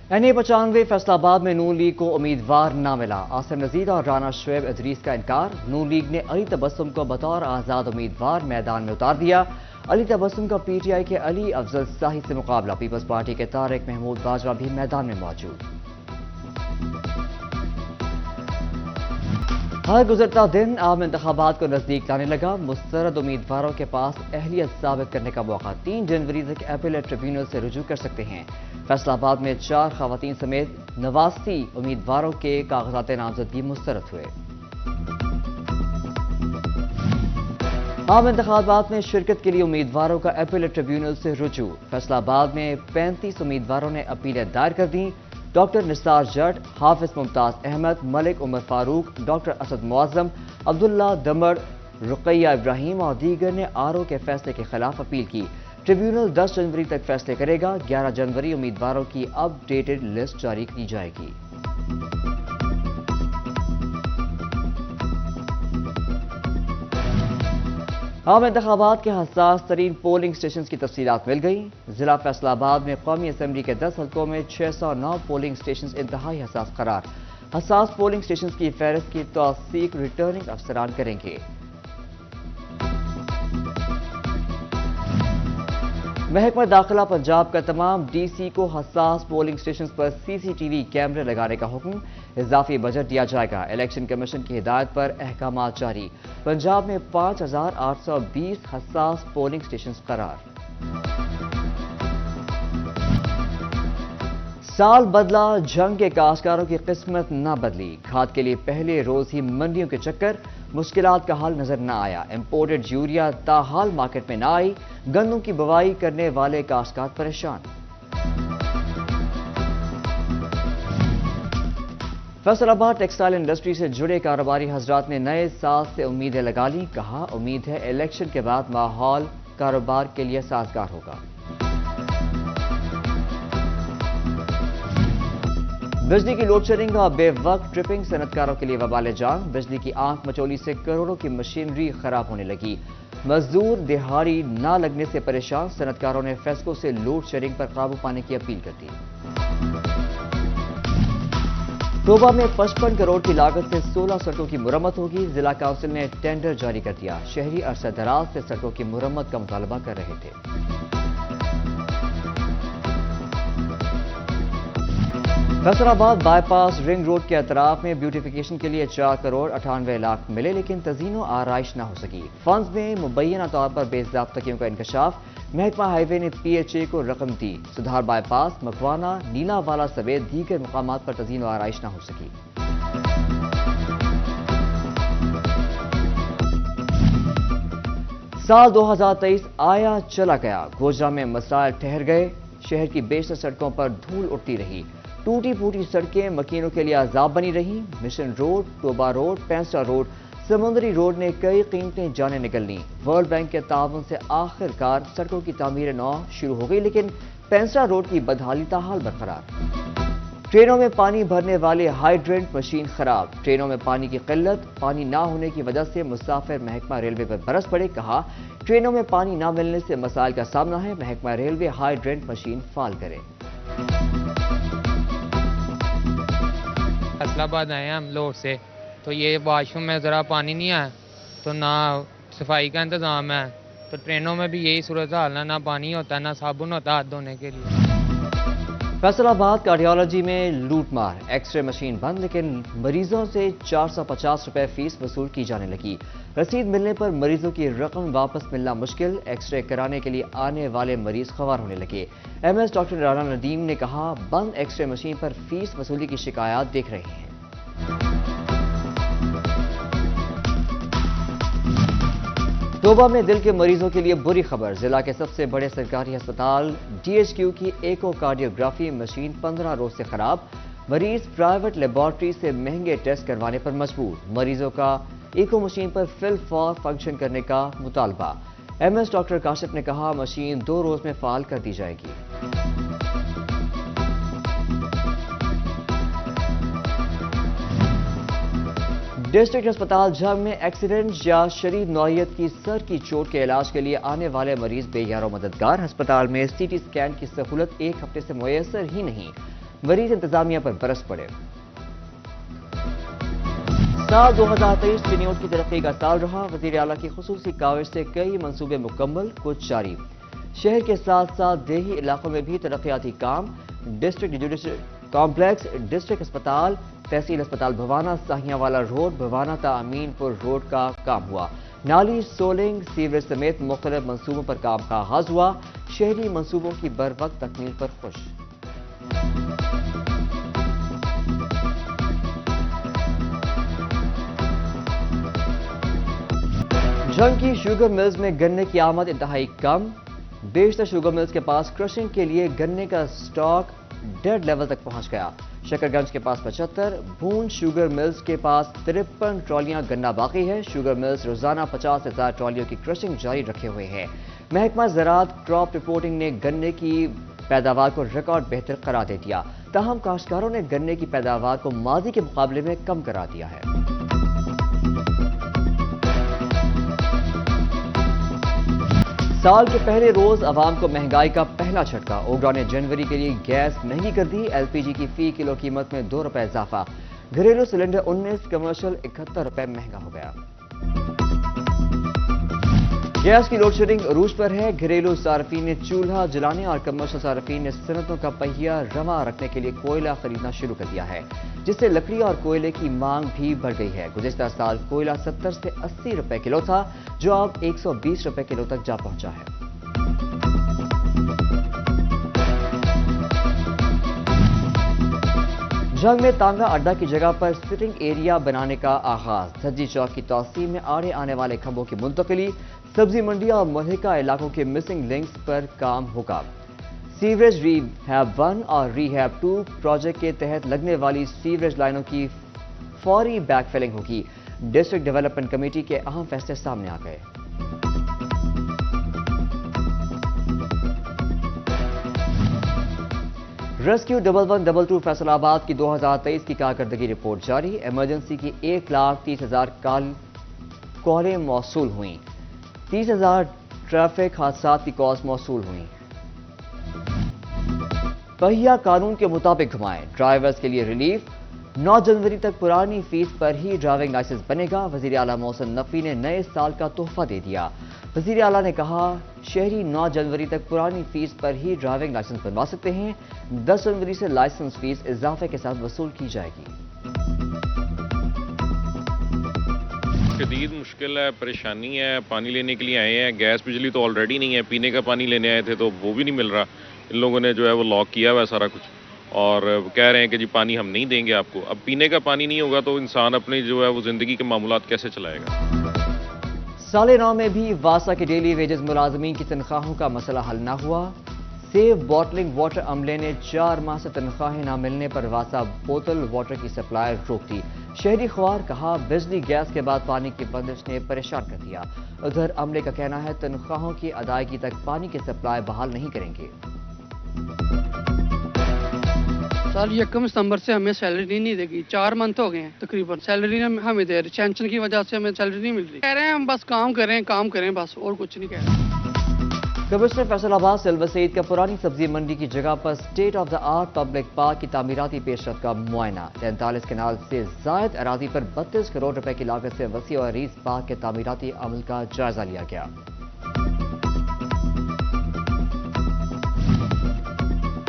NA95 Faisalabad में नून league को उम्मीदवार न मिला। आसिम नजीर और राना शुएब इदरीस का इनकार। नून लीग ने अली तबस्सुम को बतौर आजाद उम्मीदवार मैदान में उतार दिया। अली तबस्सुम का PTI के अली अफजल साही से मुकाबला। पीपल्स पार्टी के तारिक महमूद बाजवा भी मैदान में मौजूद। हर गुजरता दिन आम इंतखाबात को नजदीक लाने लगा। मुस्तरद उम्मीदवारों के पास अहलियत साबित करने का मौका 3 जनवरी तक अपीलेट ट्रिब्यूनल से रुजू कर सकते हैं। फैसलाबाद में 4 खवातीन समेत 89 उम्मीदवारों के कागजात नामजदगी मुस्तरद हुए। आम इंतखाबात में शिरकत के लिए उम्मीदवारों का अपीलेट ट्रिब्यूनल से रुजू। फैसलाबाद में 35 उम्मीदवारों ने अपीलें दायर कर दी। डॉक्टर निसार जट, हाफिज मुमताज अहमद, मलिक उमर फारूक, डॉक्टर असद मुआज्जम, अब्दुल्ला दमड़, रुकैया इब्राहिम और दीगर ने RO के फैसले के खिलाफ अपील की। ट्रिब्यूनल 10 जनवरी तक फैसले करेगा। 11 जनवरी उम्मीदवारों की अपडेटेड लिस्ट जारी की जाएगी। आम इंतखाबात के हसास तरीन पोलिंग स्टेशन की तफसीलात मिल गई। जिला फैसलाबाद में कौमी असम्बली के 10 हल्कों में 609 पोलिंग स्टेशन इंतहाई हसास करार। हसास पोलिंग स्टेशन की फहरिस्त की तौसीक रिटर्निंग अफसरान करेंगे। महकमा दाखिला पंजाब का तमाम DC को हसास पोलिंग स्टेशन पर CCTV कैमरे लगाने का हुक्म। इजाफी बजट दिया जाएगा। इलेक्शन कमीशन की हिदायत पर अहकामात जारी। पंजाब में 5820 हसास पोलिंग स्टेशन करार। साल बदला, जंग के काश्तकारों की किस्मत न बदली। खाद के लिए पहले रोज ही मंडियों के चक्कर, मुश्किलात का हल नजर न आया। इंपोर्टेड यूरिया ताहाल मार्केट में न आई। गंदों की बुवाई करने वाले काश्तकार परेशान। फैसलाबाद टेक्सटाइल इंडस्ट्री से जुड़े कारोबारी हजरात ने नए साल से उम्मीदें लगा ली। कहा, उम्मीद है इलेक्शन के बाद माहौल कारोबार के लिए साजगार होगा। बिजली की लोड शेडिंग और बेवक्त ट्रिपिंग सनतकारों के लिए वबाल जान। बिजली की आंख मचोली से करोड़ों की मशीनरी खराब होने लगी। मजदूर दिहाड़ी ना लगने से परेशान। सनतकारों ने फेस्को से लोड शेडिंग पर काबू पाने की अपील कर दी। टोबा में 55 करोड़ की लागत से 16 सड़कों की मुरम्मत होगी। जिला काउंसिल ने टेंडर जारी कर दिया। शहरी अरसा दराज से सड़कों की मुरम्मत का मुतालबा कर रहे थे। फैसलाबाद बाईपास रिंग रोड के अतराफ में ब्यूटिफिकेशन के लिए 4 करोड़ 98 लाख मिले, लेकिन तज़ीनो आराइश न हो सकी। फंड्स में मुबैना तौर पर बेज़ाब्तगियों का इंकशाफ। महकमा हाईवे ने PHA को रकम दी। सुधार बाईपास, मकवाना, नीलावाला समेत दीगर मुकामात पर तज़ीनो आराइश न हो सकी। साल 2023 आया चला गया। गोजरा में मसाइल ठहर गए। शहर की बेशतर सड़कों पर धूल उड़ती रही। टूटी फूटी सड़कें मकीनों के लिए अजाब बनी रही। मिशन रोड, टोबा रोड, पेंस्टा रोड, समुद्री रोड ने कई कीमतें जाने निकल ली। वर्ल्ड बैंक के ताउन से आखिरकार सड़कों की तामीर नौ शुरू हो गई, लेकिन पेंस्टा रोड की बदहाली ताहाल बरकरार। ट्रेनों में पानी भरने वाले हाइड्रेंट मशीन खराब। ट्रेनों में पानी की किल्लत, पानी ना होने की वजह से मुसाफिर महकमा रेलवे पर बरस पड़े। कहा, ट्रेनों में पानी ना मिलने से मसाइल का सामना है। महकमा रेलवे हाइड्रेंट मशीन फाल करे। फैसलाबाद आए हैं हम लोड से, तो ये वाशरूम में ज़रा पानी नहीं है, तो ना सफाई का इंतज़ाम है। तो ट्रेनों में भी यही सूरत हाल है, ना पानी होता है ना साबुन होता हाथ धोने के लिए। फैसलाबाद कार्डियोलॉजी में लूटमार। एक्सरे मशीन बंद, लेकिन मरीजों से 450 रुपए फीस वसूल की जाने लगी। रसीद मिलने पर मरीजों की रकम वापस मिलना मुश्किल। एक्सरे कराने के लिए आने वाले मरीज खवार होने लगे। MS डॉक्टर राना नदीम ने कहा, बंद एक्सरे मशीन पर फीस वसूली की शिकायत देख रहे हैं। टोबा में दिल के मरीजों के लिए बुरी खबर। जिला के सबसे बड़े सरकारी अस्पताल DHQ की एकोकार्डियोग्राफी मशीन 15 रोज से खराब। मरीज प्राइवेट लेबोरेटरी से महंगे टेस्ट करवाने पर मजबूर। मरीजों का एको मशीन पर फिल फॉर फंक्शन करने का मुतालबा। MS डॉक्टर काशिफ ने कहा, मशीन 2 रोज में फाल कर दी जाएगी। डिस्ट्रिक्ट अस्पताल झंग में एक्सीडेंट या शरीर नौयत की सर की चोट के इलाज के लिए आने वाले मरीज बेयारो मददगार। अस्पताल में CT स्कैन की सहूलत 1 हफ्ते से मुयसर ही नहीं। मरीज इंतजामिया पर बरस पड़े। साल 2023 चिन्योट की तरक्की का साल रहा। वजीर आला की खुसूसी काविश से कई मंसूबे मुकम्मल, कुछ जारी। शहर के साथ साथ देही इलाकों में भी तरक्याती काम। डिस्ट्रिक्ट जुडिशल कॉम्प्लेक्स, डिस्ट्रिक्ट अस्पताल, तहसील अस्पताल भवाना, साहियावाला रोड, भवाना ता अमीनपुर रोड का काम हुआ। नाली, सोलिंग, सीवरेज समेत मुख्तलिफ मंसूबों पर काम का आगाज हुआ। शहरी मंसूबों की बर वक्त तकमील पर खुश। जंग की शुगर मिल्स में गन्ने की आमद इंतहाई कम। बेशतर शुगर मिल्स के पास क्रशिंग के लिए गन्ने का स्टॉक डेड लेवल तक पहुंच गया। शकरगंज के पास 75, भून शुगर मिल्स के पास 53 ट्रॉलियां गन्ना बाकी है। शुगर मिल्स रोजाना 50,000 ट्रॉलियों की क्रशिंग जारी रखे हुए हैं। महकमा ज़राअत क्रॉप रिपोर्टिंग ने गन्ने की पैदावार को रिकॉर्ड बेहतर करार दे दिया। ताहम काश्तकारों ने गन्ने की पैदावार को माजी के मुकाबले में कम करा दिया है। साल के पहले रोज अवाम को महंगाई का पहला झटका। ओगरा ने जनवरी के लिए गैस महंगी कर दी। एलपीजी की फी किलो कीमत में 2 रुपए इजाफा। घरेलू सिलेंडर 19, कमर्शियल 71 रुपए महंगा हो गया। गैस की लोड शेडिंग अरूज पर है। घरेलू सार्फिन ने चूल्हा जलाने और कमर्शियल सार्फिन ने सनतों का पहिया रवा रखने के लिए कोयला खरीदना शुरू कर दिया है, जिससे लकड़ी और कोयले की मांग भी बढ़ गई है। गुज़िश्ता साल कोयला 70 से 80 रुपए किलो था, जो अब 120 रुपए किलो तक जा पहुंचा है। जंग में तांगा अड्डा की जगह पर सिटिंग एरिया बनाने का आगाज। धज्जी चौक की तौसीम में आड़े आने वाले खंभों की मुंतकिली। सब्जी मंडियां और मुल्हिका इलाकों के मिसिंग लिंक्स पर काम होगा। सीवरेज रीहैब 1 और रीहैब 2 प्रोजेक्ट के तहत लगने वाली सीवरेज लाइनों की फौरी बैकफिलिंग होगी। डिस्ट्रिक्ट डेवलपमेंट कमेटी के अहम फैसले सामने आ गए। रेस्क्यू 1122 फैसलाबाद की 2023 की कारकर्दगी रिपोर्ट जारी। इमरजेंसी की 1,30,000 कॉलें मौसूल हुई। 30,000 ट्रैफिक हादसात की कॉल्स मौसूल हुई। पहिया कानून के मुताबिक घुमाएं, ड्राइवर्स के लिए रिलीफ। 9 जनवरी तक पुरानी फीस पर ही ड्राइविंग लाइसेंस बनेगा। वजीर आला मोहसिन नकवी ने नए साल का तोहफा दे दिया। वजीर आला ने कहा, शहरी 9 जनवरी तक पुरानी फीस पर ही ड्राइविंग लाइसेंस बनवा सकते हैं। 10 जनवरी से लाइसेंस फीस इजाफे के साथ वसूल की जाएगी। शदीद मुश्किल है, परेशानी है। पानी लेने के लिए आए हैं, गैस बिजली तो ऑलरेडी नहीं है। पीने का पानी लेने आए थे तो वो भी नहीं मिल रहा। इन लोगों ने जो है वो लॉक किया हुआ है सारा कुछ, और कह रहे हैं कि जी पानी हम नहीं देंगे आपको। अब पीने का पानी नहीं होगा तो इंसान अपनी जो है वो जिंदगी के मामूलात कैसे चलाएगा। साले 9 में भी वासा के डेली वेजेस मुलाजमीन की तनख्वाहों का मसला हल न हुआ। सेफ बॉटलिंग वाटर अमले ने 4 माह से तनख्वाहें न मिलने पर वासा बोतल वाटर की सप्लाई रोक दी। शहरी ख्वार कहा, बिजली गैस के बाद पानी की बंदिश ने परेशान कर दिया। उधर अमले का कहना है, तनख्वाहों की अदायगी तक पानी की सप्लाई बहाल नहीं करेंगे। सर 1 सितंबर से हमें सैलरी नहीं देगी। 4 मंथ हो गए हैं तकरीबन, सैलरी हमें दे रही। टेंशन की वजह से हमें सैलरी नहीं मिल रही। कह रहे हैं हम बस काम करें बस, और कुछ नहीं कह रहे। कमिश्नर फैसलाबाद सिल्वर सईद का पुरानी सब्जी मंडी की जगह पर state of the art public park की तामीराती पेशरफ का मुआयना। 43 कनाल से जायद अराजी पर 32 करोड़ रुपए की लागत से वसी और अरीज पार्क के तामीराती अमल का जायजा लिया गया।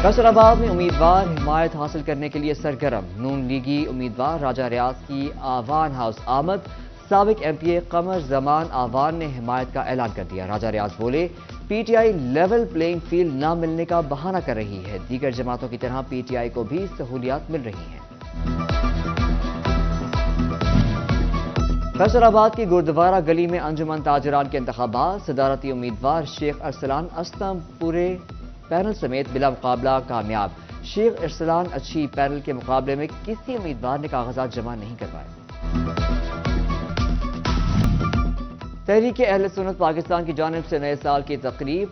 फैसलाबाद में उम्मीदवार हिमायत हासिल करने के लिए सरगर्म। नून लीगी उम्मीदवार राजा रियाज की आवान हाउस आमद। साबिक एमपीए कमर जमान आवान ने हिमायत का ऐलान कर दिया। राजा रियाज बोले, पीटीआई लेवल प्लेइंग फील्ड न मिलने का बहाना कर रही है। दीगर जमातों की तरह पीटीआई को भी सहूलियात मिल रही हैं। फैसलाबाद की गुरुद्वारा गली में अंजुमन ताजरान के इंतखाबात। सदारती उम्मीदवार शेख अरसलान अस्तम पूरे पैनल समेत बिला मुकाबला कामयाब। शेख अरसलान अच्छी पैनल के मुकाबले में किसी उम्मीदवार ने कागजात जमा नहीं करवाए। तहरीक अहले सुन्नत पाकिस्तान की जानिब से नए साल की तकरीब।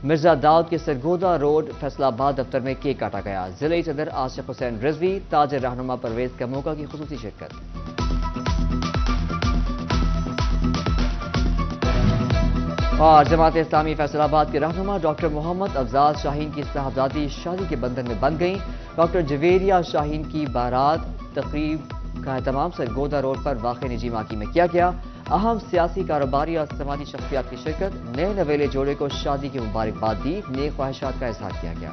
मिर्जा दाऊद के सरगोदा रोड फैसलाबाद दफ्तर में केक काटा गया। जिले सदर आशिक हुसैन रिजवी, ताजर रहनुमा परवेज कमोका की खुसूसी शिरकत। اور جماعت اسلامی فیصل آباد کے رہنما ڈاکٹر محمد افضال شاہین کی صاحبزادی شادی کے بندھن میں بندھ گئیں. ڈاکٹر جویریہ شاہین کی بارات تقریب کا اہتمام سرگودا روڈ پر واقع نجی ماکی میں کیا گیا. اہم سیاسی، کاروباری اور سماجی شخصیات کی شرکت. نئے نویلے جوڑے کو شادی کی مبارکباد دی. نیک خواہشات کا اظہار کیا گیا.